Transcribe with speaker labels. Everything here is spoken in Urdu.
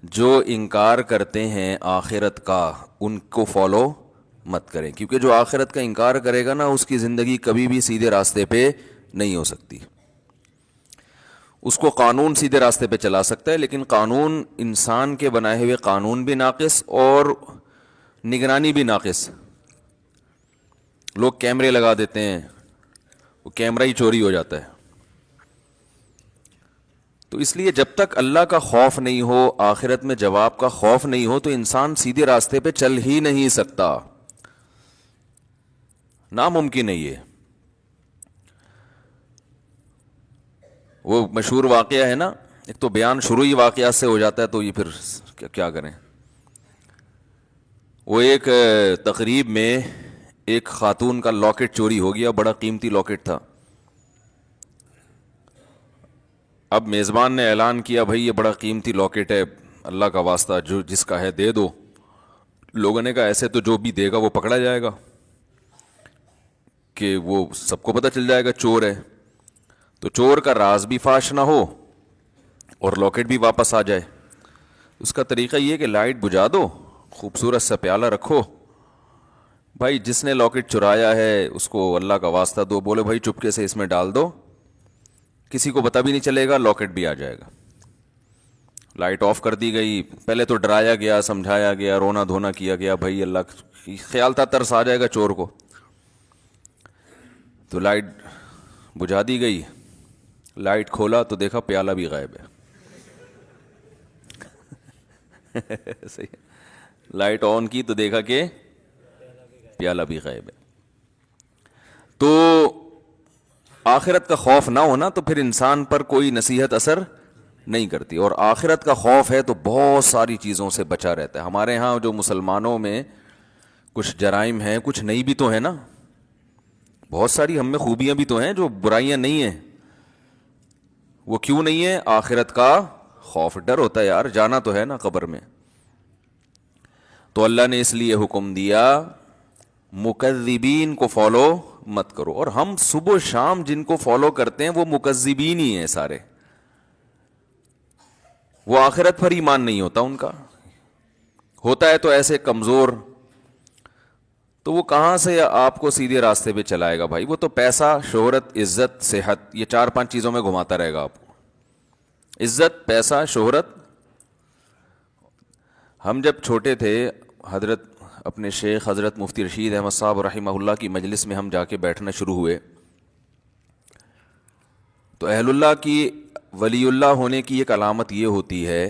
Speaker 1: جو انکار کرتے ہیں آخرت کا ان کو فالو مت کریں، کیونکہ جو آخرت کا انکار کرے گا نا اس کی زندگی کبھی بھی سیدھے راستے پہ نہیں ہو سکتی۔ اس کو قانون سیدھے راستے پہ چلا سکتا ہے، لیکن قانون انسان کے بنائے ہوئے قانون بھی ناقص اور نگرانی بھی ناقص۔ لوگ کیمرے لگا دیتے ہیں، وہ کیمرہ ہی چوری ہو جاتا ہے۔ تو اس لیے جب تک اللہ کا خوف نہیں ہو، آخرت میں جواب کا خوف نہیں ہو، تو انسان سیدھے راستے پہ چل ہی نہیں سکتا، ناممکن ہے یہ۔ وہ مشہور واقعہ ہے نا، ایک تو بیان شروع ہی واقعات سے ہو جاتا ہے، تو یہ پھر کیا کریں۔ وہ ایک تقریب میں ایک خاتون کا لاکٹ چوری ہو گیا، بڑا قیمتی لاکٹ تھا۔ اب میزبان نے اعلان کیا، بھائی یہ بڑا قیمتی لاکٹ ہے، اللہ کا واسطہ جو جس کا ہے دے دو۔ لوگوں نے کہا ایسے تو جو بھی دے گا وہ پکڑا جائے گا، کہ وہ سب کو پتہ چل جائے گا چور ہے، تو چور کا راز بھی فاش نہ ہو اور لاکٹ بھی واپس آ جائے۔ اس کا طریقہ یہ کہ لائٹ بجھا دو، خوبصورت سا پیالہ رکھو، بھائی جس نے لاکٹ چرایا ہے اس کو اللہ کا واسطہ دو، بولے بھائی چپکے سے اس میں ڈال دو، کسی کو پتہ بھی نہیں چلے گا، لاکٹ بھی آ جائے گا۔ لائٹ آف کر دی گئی، پہلے تو ڈرایا گیا، سمجھایا گیا، رونا دھونا کیا گیا، بھائی اللہ، خیال تھا ترس آ جائے گا چور کو۔ تو لائٹ بجھا دی گئی، لائٹ کھولا تو دیکھا پیالہ بھی غائب ہے۔ صحیح، لائٹ آن کی تو دیکھا کہ پیالہ بھی غائب ہے۔ تو آخرت کا خوف نہ ہونا تو پھر انسان پر کوئی نصیحت اثر نہیں کرتی، اور آخرت کا خوف ہے تو بہت ساری چیزوں سے بچا رہتا ہے۔ ہمارے ہاں جو مسلمانوں میں کچھ جرائم ہیں، کچھ نہیں بھی تو ہیں نا، بہت ساری ہم میں خوبیاں بھی تو ہیں، جو برائیاں نہیں ہیں۔ وہ کیوں نہیں ہے؟ آخرت کا خوف، ڈر ہوتا ہے یار، جانا تو ہے نا قبر میں۔ تو اللہ نے اس لیے حکم دیا مکذبین کو فالو مت کرو، اور ہم صبح و شام جن کو فالو کرتے ہیں وہ مکذبین ہی ہیں سارے۔ وہ آخرت پر ایمان نہیں ہوتا ان کا، ہوتا ہے تو ایسے کمزور، تو وہ کہاں سے آپ کو سیدھے راستے پہ چلائے گا بھائی؟ وہ تو پیسہ، شہرت، عزت، صحت، یہ 4-5 چیزوں میں گھماتا رہے گا آپ کو۔ عزت، پیسہ، شہرت۔ ہم جب چھوٹے تھے، حضرت اپنے شیخ حضرت مفتی رشید احمد صاحب رحمہ اللہ کی مجلس میں ہم جا کے بیٹھنا شروع ہوئے، تو اہل اللہ کی، ولی اللہ ہونے کی ایک علامت یہ ہوتی ہے